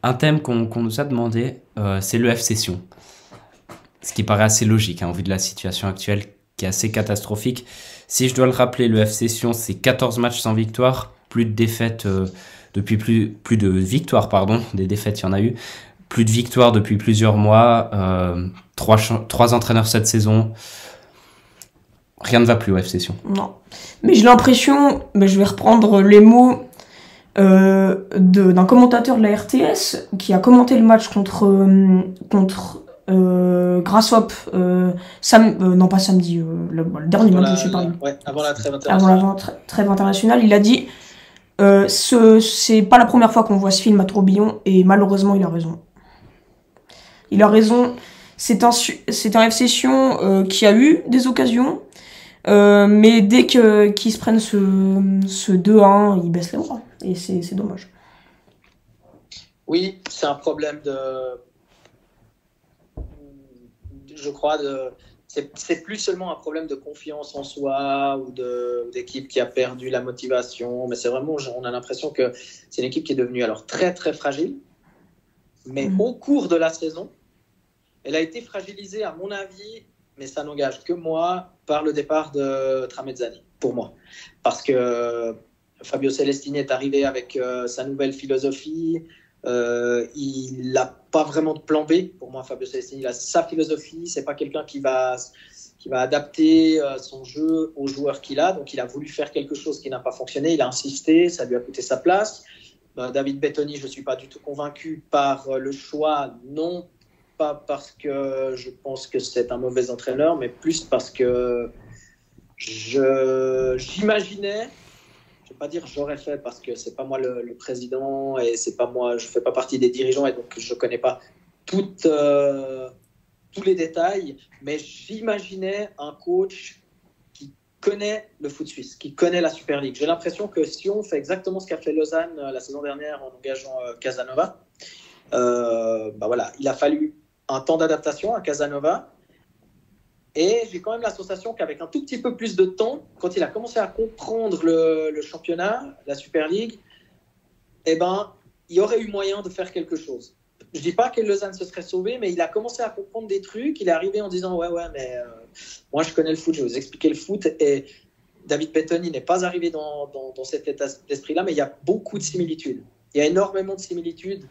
un thème qu'on nous a demandé, c'est le F Session. Ce qui paraît assez logique, hein, au vu de la situation actuelle qui est assez catastrophique. Si je dois le rappeler, le F Session, c'est 14 matchs sans victoire, plus de défaites depuis plus de victoires, pardon, des défaites, il y en a eu. Plus de victoires depuis plusieurs mois, trois entraîneurs cette saison. Rien ne va plus au F Session. Non. Mais j'ai l'impression, je vais reprendre les mots d'un commentateur de la RTS qui a commenté le match contre Grasshoppe, non pas samedi, le dernier match, je sais pas. Ouais, avant la trêve internationale. Avant la trêve internationale, il a dit c'est pas la première fois qu'on voit ce film à tourbillon, et malheureusement il a raison. Il a raison, c'est un F Session qui a eu des occasions, mais dès qu'ils se prennent ce 2-1, ils baissent les bras, et c'est dommage. Oui, c'est un problème je crois, c'est plus seulement un problème de confiance en soi ou d'équipe qui a perdu la motivation, mais c'est vraiment, on a l'impression que c'est une équipe qui est devenue alors très très fragile, mais au cours de la saison, elle a été fragilisée à mon avis, mais ça n'engage que moi, par le départ de Tramezzani, pour moi. Parce que Fabio Celestini est arrivé avec sa nouvelle philosophie. Il n'a pas vraiment de plan B. Pour moi, Fabio Celestini, il a sa philosophie. C'est pas quelqu'un qui va adapter son jeu aux joueurs qu'il a. Donc, il a voulu faire quelque chose qui n'a pas fonctionné. Il a insisté. Ça lui a coûté sa place. David Bettoni, je ne suis pas du tout convaincu par le choix. Non, pas parce que je pense que c'est un mauvais entraîneur, mais plus parce que j'imaginais. Je ne vais pas dire j'aurais fait parce que c'est pas moi le président et c'est pas moi, je fais pas partie des dirigeants et donc je connais pas tous les détails, mais j'imaginais un coach qui connaît le foot suisse, qui connaît la Super League. J'ai l'impression que si on fait exactement ce qu'a fait Lausanne la saison dernière en engageant Casanova, voilà, il a fallu un temps d'adaptation à Casanova. Et j'ai quand même la sensation qu'avec un tout petit peu plus de temps, quand il a commencé à comprendre le championnat, la Super League, il y aurait eu moyen de faire quelque chose. Je ne dis pas que Lausanne se serait sauvé, mais il a commencé à comprendre des trucs. Il est arrivé en disant « Ouais, mais moi, je connais le foot, je vais vous expliquer le foot. » Et David Bettoni n'est pas arrivé dans cet état d'esprit-là, mais il y a beaucoup de similitudes. Il y a énormément de similitudes.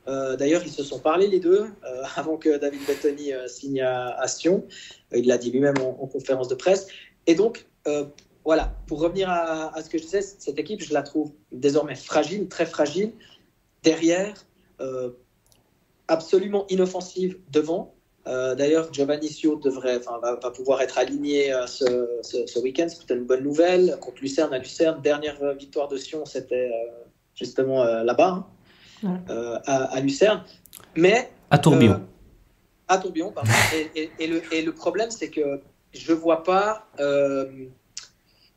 D'ailleurs, ils se sont parlé les deux avant que David Bettoni signe à Sion. Il l'a dit lui-même en conférence de presse. Et donc, voilà, pour revenir à ce que je disais, cette équipe, je la trouve désormais fragile, très fragile. Derrière, absolument inoffensive devant. D'ailleurs, Giovanni Sio va pouvoir être aligné ce week-end. C'est peut-être une bonne nouvelle. Contre Lucerne, à Lucerne, dernière victoire de Sion, c'était justement là-bas. Hein. À Lucerne, mais à Tourbillon. Pardon. Et le problème, c'est que je vois pas.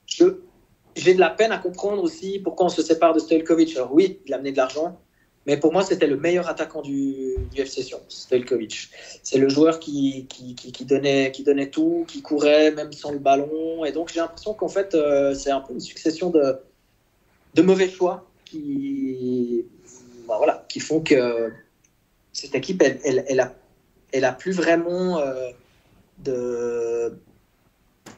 J'ai de la peine à comprendre aussi pourquoi on se sépare de Stojkovic. Alors oui, il a amené de l'argent, mais pour moi, c'était le meilleur attaquant du F Session, Stojkovic. C'est le joueur qui donnait tout, qui courait même sans le ballon, et donc j'ai l'impression qu'en fait, c'est un peu une succession de mauvais choix qui font que cette équipe, elle a plus vraiment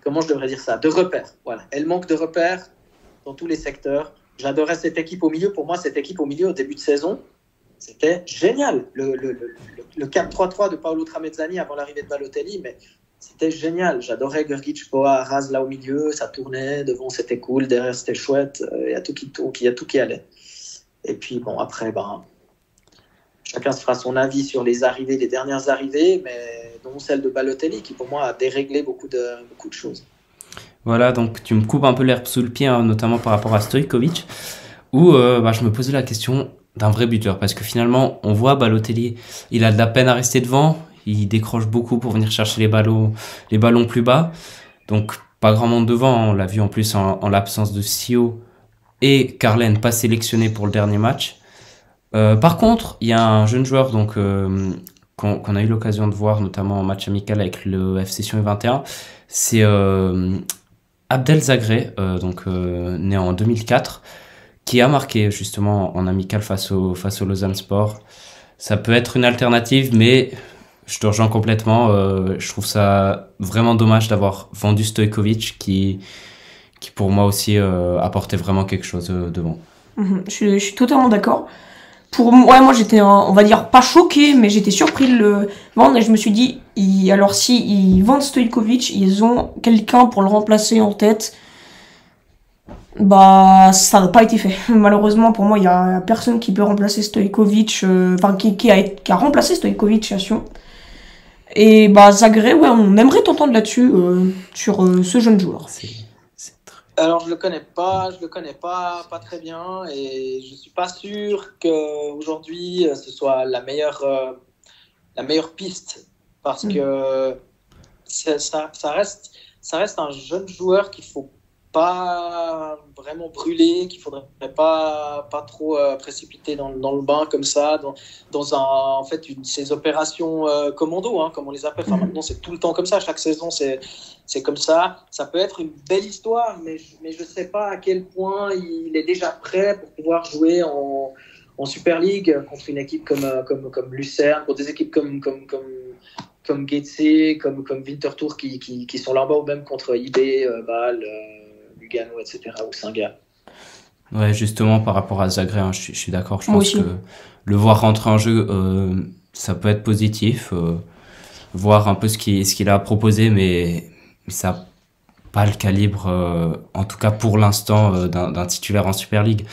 comment je devrais dire ça, de repères. Voilà. Elle manque de repères dans tous les secteurs. J'adorais cette équipe au milieu. Pour moi, cette équipe au milieu, au début de saison, c'était génial. Le 4-3-3 de Paolo Tramezzani avant l'arrivée de Balotelli, mais c'était génial. J'adorais Grgic, Poa, Raz là au milieu. Ça tournait. Devant, c'était cool. Derrière, c'était chouette. Il y a tout qui allait. Et puis, bon, après, chacun se fera son avis sur les dernières arrivées, mais dont celle de Balotelli, qui pour moi a déréglé beaucoup de choses. Voilà, donc tu me coupes un peu l'herbe sous le pied, hein, notamment par rapport à Stojkovic, où je me posais la question d'un vrai buteur, parce que finalement, on voit Balotelli, il a de la peine à rester devant, il décroche beaucoup pour venir chercher les ballons plus bas, donc pas grand monde devant, on l'a vu en plus en l'absence de Sio et Carlen pas sélectionné pour le dernier match. Par contre, il y a un jeune joueur donc qu'on a eu l'occasion de voir notamment en match amical avec le F Session U21, c'est Abdel Zagré, né en 2004, qui a marqué justement en amical face au Lausanne Sport. Ça peut être une alternative, mais je te rejoins complètement. Je trouve ça vraiment dommage d'avoir vendu Stojkovic qui pour moi aussi apportait vraiment quelque chose devant. Je suis totalement d'accord. Moi j'étais, on va dire, pas choqué, mais j'étais surpris de le vendre et je me suis dit, alors si ils vendent Stojkovic, ils ont quelqu'un pour le remplacer en tête. Bah, ça n'a pas été fait. Malheureusement, pour moi, il y a personne qui peut remplacer Stojkovic, qui a remplacé Stojkovic à Sion. Et bah, Zagreb, ouais, on aimerait t'entendre là-dessus, sur ce jeune joueur. Alors, je le connais pas très bien, et je suis pas sûr qu'aujourd'hui ce soit la meilleure piste, parce que ça reste un jeune joueur qu'il faut pas vraiment brûler, qu'il faudrait pas trop précipiter dans le bain comme ça, en fait ces opérations commando, hein, comme on les appelle. Enfin, maintenant c'est tout le temps comme ça, chaque saison c'est comme ça. Ça peut être une belle histoire, mais je sais pas à quel point il est déjà prêt pour pouvoir jouer en Super League contre une équipe comme Lucerne, contre des équipes comme Getse, comme Winterthur qui sont là-bas, ou même contre IB, Bâle, Lugano, etc., ou Saint-Gall. Ouais, justement, par rapport à Zagreb, hein, je suis d'accord. Je pense que le voir rentrer en jeu, ça peut être positif. Voir un peu ce qu'il a proposé, mais ça n'a pas le calibre, en tout cas pour l'instant, d'un titulaire en Super League.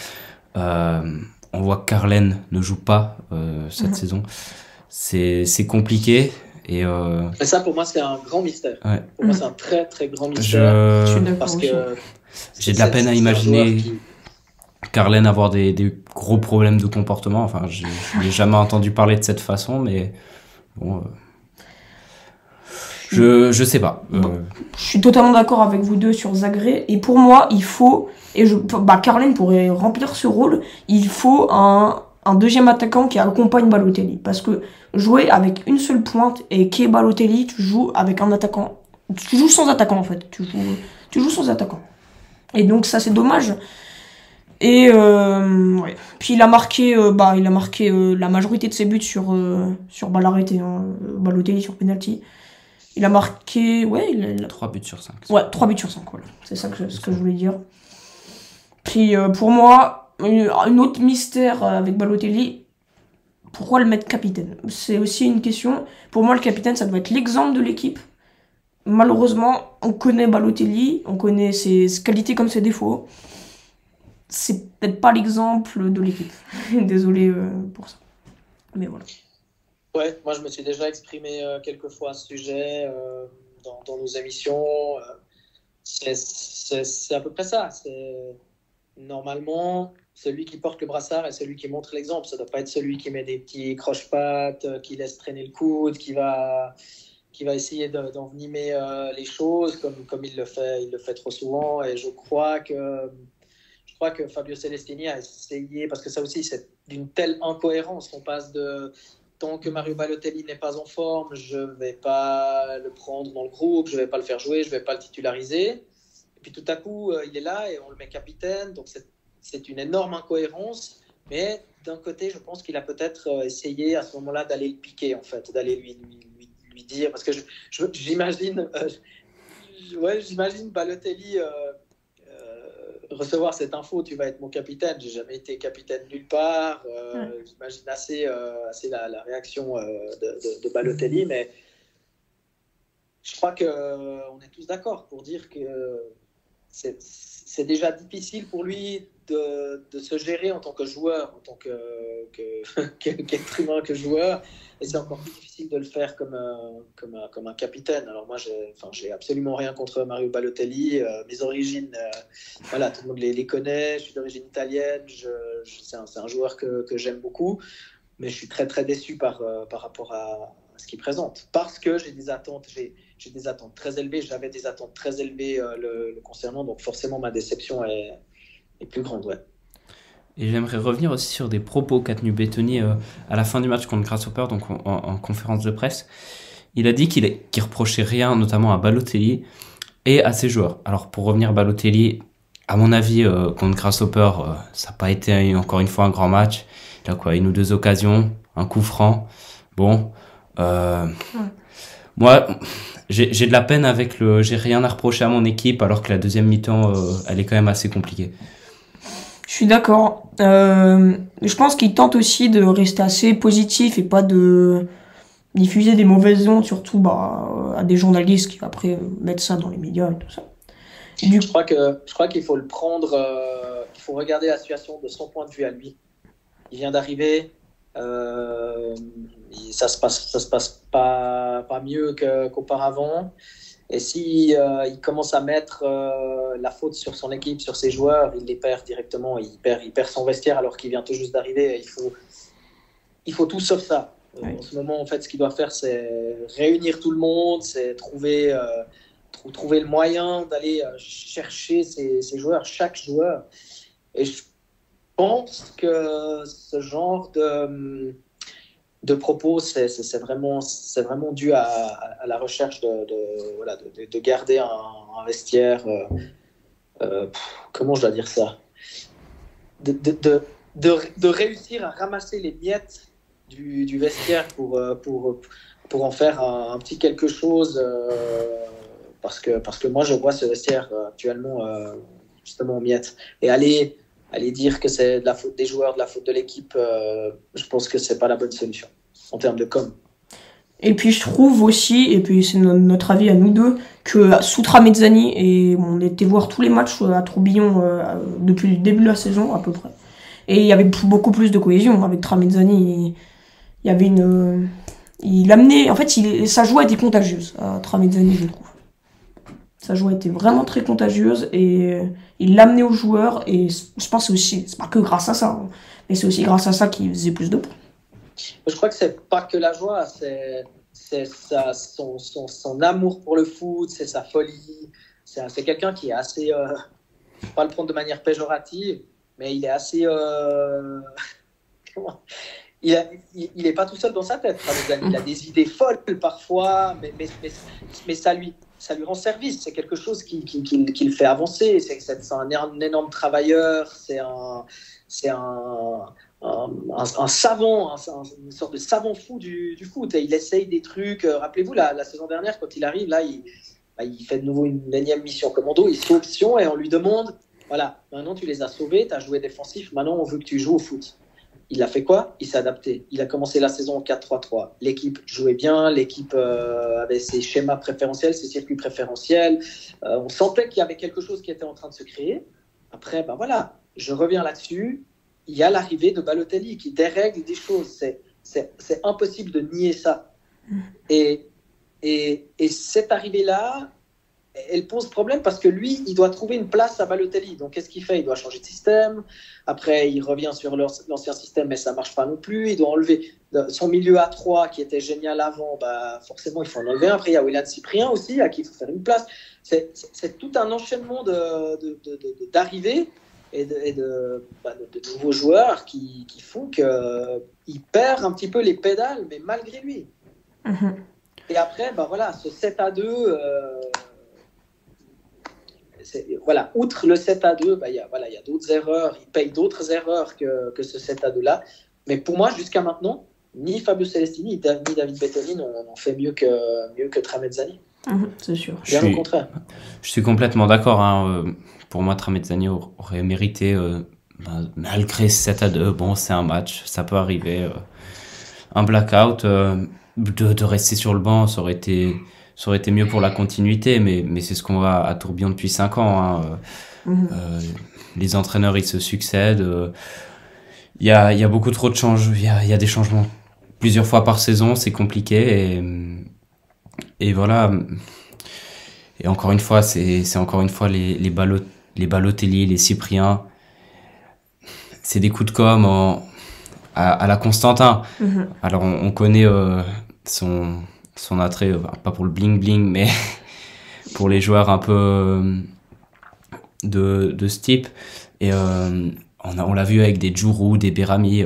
On voit que Carlen ne joue pas cette saison. C'est compliqué. Et ça, pour moi, c'est un grand mystère. Ouais. Pour moi, c'est un très, très grand mystère. Je suis d'accord parce aussi. que j'ai de la peine à imaginer Carlen avoir des gros problèmes de comportement. Enfin, je n'ai jamais entendu parler de cette façon, mais bon, je sais pas. Je suis totalement d'accord avec vous deux sur Zagreb, et pour moi, il faut, Carlen pourrait remplir ce rôle, il faut un deuxième attaquant qui accompagne Balotelli, parce que jouer avec une seule pointe et qui est Balotelli, tu joues avec un attaquant, tu joues sans attaquant en fait, tu joues sans attaquant, et donc ça c'est dommage. Et ouais. Puis il a marqué la majorité de ses buts sur balle arrêtée, hein. Balotelli sur penalty. Il a marqué 3 buts sur 5. Ouais, 3 buts sur 5, voilà. C'est ça ce que je voulais dire. Puis pour moi, une autre mystère avec Balotelli, pourquoi le mettre capitaine? C'est aussi une question. Pour moi, le capitaine, ça doit être l'exemple de l'équipe. Malheureusement, on connaît Balotelli, on connaît ses qualités comme ses défauts. C'est peut-être pas l'exemple de l'équipe. Désolé pour ça. Mais voilà. Ouais, moi je me suis déjà exprimé quelques fois à ce sujet dans nos émissions. C'est à peu près ça. Normalement, celui qui porte le brassard est celui qui montre l'exemple. Ça ne doit pas être celui qui met des petits croche-pattes, qui laisse traîner le coude, qui va essayer d'envenimer les choses comme il le fait trop souvent. Et je crois que Fabio Celestini a essayé, parce que ça aussi c'est d'une telle incohérence. On passe de tant que Mario Balotelli n'est pas en forme, je ne vais pas le prendre dans le groupe, je ne vais pas le faire jouer, je ne vais pas le titulariser. Et puis tout à coup, il est là et on le met capitaine. Donc c'est une énorme incohérence. Mais d'un côté, je pense qu'il a peut-être essayé à ce moment-là d'aller le piquer, en fait, d'aller lui dire. Parce que j'imagine Balotelli recevoir cette info, tu vas être mon capitaine. J'ai jamais été capitaine nulle part. J'imagine assez la réaction de Balotelli, mais je crois qu'on est tous d'accord pour dire que c'est déjà difficile pour lui de se gérer en tant que joueur, en tant qu'être humain, que joueur, et c'est encore plus difficile de le faire comme un capitaine. Alors moi, j'ai absolument rien contre Mario Balotelli. Mes origines, voilà, tout le monde les connaît. Je suis d'origine italienne. C'est un joueur que j'aime beaucoup, mais je suis très très déçu par rapport à ce qu'il présente, parce que j'ai des attentes très élevées. J'avais des attentes très élevées le concernant, donc forcément ma déception est plus grande, ouais. Et j'aimerais revenir aussi sur des propos qu'a tenu Bettoni à la fin du match contre Grasshopper, donc en conférence de presse. Il a dit qu'il reprochait rien, notamment à Balotelli et à ses joueurs. Alors pour revenir à Balotelli, À mon avis, contre Grasshopper, ça n'a pas été encore une fois un grand match. Il a quoi, 1 ou 2 occasions, un coup franc. Bon, moi, j'ai de la peine avec j'ai rien à reprocher à mon équipe, alors que la deuxième mi-temps, elle est quand même assez compliquée. Je suis d'accord. Je pense qu'il tente aussi de rester assez positif et pas de diffuser des mauvaises ondes, surtout à des journalistes qui après mettent ça dans les médias et tout ça. Je crois qu'il faut le prendre, il faut regarder la situation de son point de vue à lui. Il vient d'arriver, ça se passe pas mieux qu'auparavant. Et si il commence à mettre la faute sur son équipe, sur ses joueurs, il les perd directement. Il perd son vestiaire alors qu'il vient tout juste d'arriver. Il faut tout sauf ça. Oui. En ce moment, en fait, ce qu'il doit faire, c'est réunir tout le monde, c'est trouver le moyen d'aller chercher ses joueurs, chaque joueur. Et je pense que ce genre de propos, c'est vraiment dû à la recherche de garder un vestiaire. Comment je dois dire ça, de réussir à ramasser les miettes du vestiaire pour en faire un petit quelque chose. Parce que moi, je vois ce vestiaire actuellement justement en miettes. Et aller dire que c'est de la faute des joueurs, de la faute de l'équipe, je pense que c'est pas la bonne solution en termes de com. Et puis je trouve aussi, et puis c'est notre avis à nous deux, que sous Tramezzani, et on était voir tous les matchs à Tourbillon depuis le début de la saison à peu près. Et il y avait beaucoup plus de cohésion avec Tramezzani. Il y avait il amenait, en fait, sa joie était contagieuse à Tramezzani, je trouve. Sa joie était vraiment très contagieuse et il l'amenait aux joueurs. Et je pense aussi, c'est pas que grâce à ça, hein, mais c'est aussi grâce à ça qu'il faisait plus de points. Je crois que c'est pas que la joie, c'est son amour pour le foot, c'est sa folie. C'est quelqu'un qui est assez, faut pas le prendre de manière péjorative, mais il est assez, il est pas tout seul dans sa tête. Il a des idées folles parfois, mais ça lui rend service. C'est quelque chose qui le fait avancer. C'est un énorme travailleur. C'est un savant, une sorte de savant fou du foot. Et il essaye des trucs. Rappelez-vous, la saison dernière, quand il arrive, là, il fait de nouveau une énième mission commando. Il sauve Sion et on lui demande, voilà, maintenant tu les as sauvés, tu as joué défensif, maintenant on veut que tu joues au foot. Il a fait quoi? Il s'est adapté. Il a commencé la saison en 4-3-3. L'équipe jouait bien, l'équipe avait ses schémas préférentiels, ses circuits préférentiels. On sentait qu'il y avait quelque chose qui était en train de se créer. Après, ben voilà, je reviens là-dessus. Il y a l'arrivée de Balotelli qui dérègle des choses. C'est impossible de nier ça. Et cette arrivée-là, elle pose problème parce que lui, il doit trouver une place à Balotelli. Donc, qu'est-ce qu'il fait? Il doit changer de système. Après, il revient sur l'ancien système, mais ça ne marche pas non plus. Il doit enlever son milieu à 3 qui était génial avant. Bah, forcément, il faut en enlever un. Après, il y a Willian Cyprien aussi, à qui il faut faire une place. C'est tout un enchaînement d'arrivées et de nouveaux joueurs qui font qu'il perd un petit peu les pédales, mais malgré lui. Mm-hmm. Et après, bah, voilà, ce 7-2... voilà, outre le 7-2, bah, il y a d'autres erreurs, il paye d'autres erreurs que ce 7-2 là. Mais pour moi, jusqu'à maintenant, ni Fabio Celestini ni David Bettoni n'ont fait mieux que Tramezzani. C'est sûr. Bien au contraire. Je suis complètement d'accord. Hein. Pour moi, Tramezzani aurait mérité, malgré 7-2, bon, c'est un match, ça peut arriver. Un blackout, de rester sur le banc, ça aurait été mieux pour la continuité, mais c'est ce qu'on voit à Tourbillon depuis 5 ans. Hein. Les entraîneurs, ils se succèdent. Il y a beaucoup trop de changements. Il y a des changements plusieurs fois par saison, c'est compliqué. Et voilà. Et encore une fois, c'est encore une fois les Balotelli, les Cyprien. C'est des coups de com' à la Constantin. Alors on connaît son attrait, pas pour le bling-bling, mais pour les joueurs un peu de ce type. Et on l'a vu avec des Djourou, des Berami.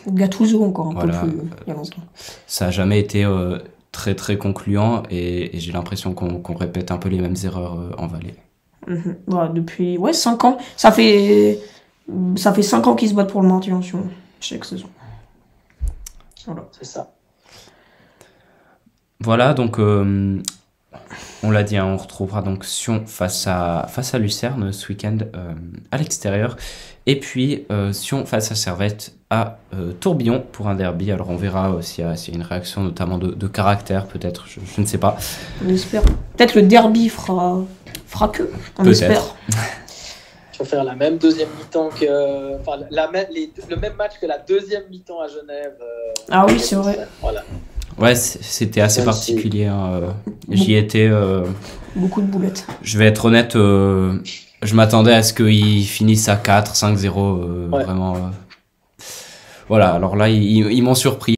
Gattuso encore un peu plus il y a longtemps. Ça n'a jamais été très très concluant et j'ai l'impression qu'on répète un peu les mêmes erreurs en Valais. Voilà, depuis 5 ans. Ça fait 5 ans qu'ils se battent pour le maintien sur chaque saison. Voilà. C'est ça. Voilà, donc on l'a dit, hein, on retrouvera donc Sion face à Lucerne ce week-end à l'extérieur. Et puis Sion face à Servette à Tourbillon pour un derby. Alors on verra s'il y a une réaction notamment de caractère peut-être, je ne sais pas. On espère. Peut-être le derby fera que. On Peut-être. espère. Il faut faire la même deuxième mi-temps que. Enfin, le même match que la deuxième mi-temps à Genève. Ah oui, c'est vrai. Voilà. Ouais, c'était assez Ouais, particulier. J'y étais. Beaucoup de boulettes. Je vais être honnête, je m'attendais à ce qu'ils finissent à 4, 5-0. Ouais. Vraiment. Voilà, alors là, ils m'ont surpris.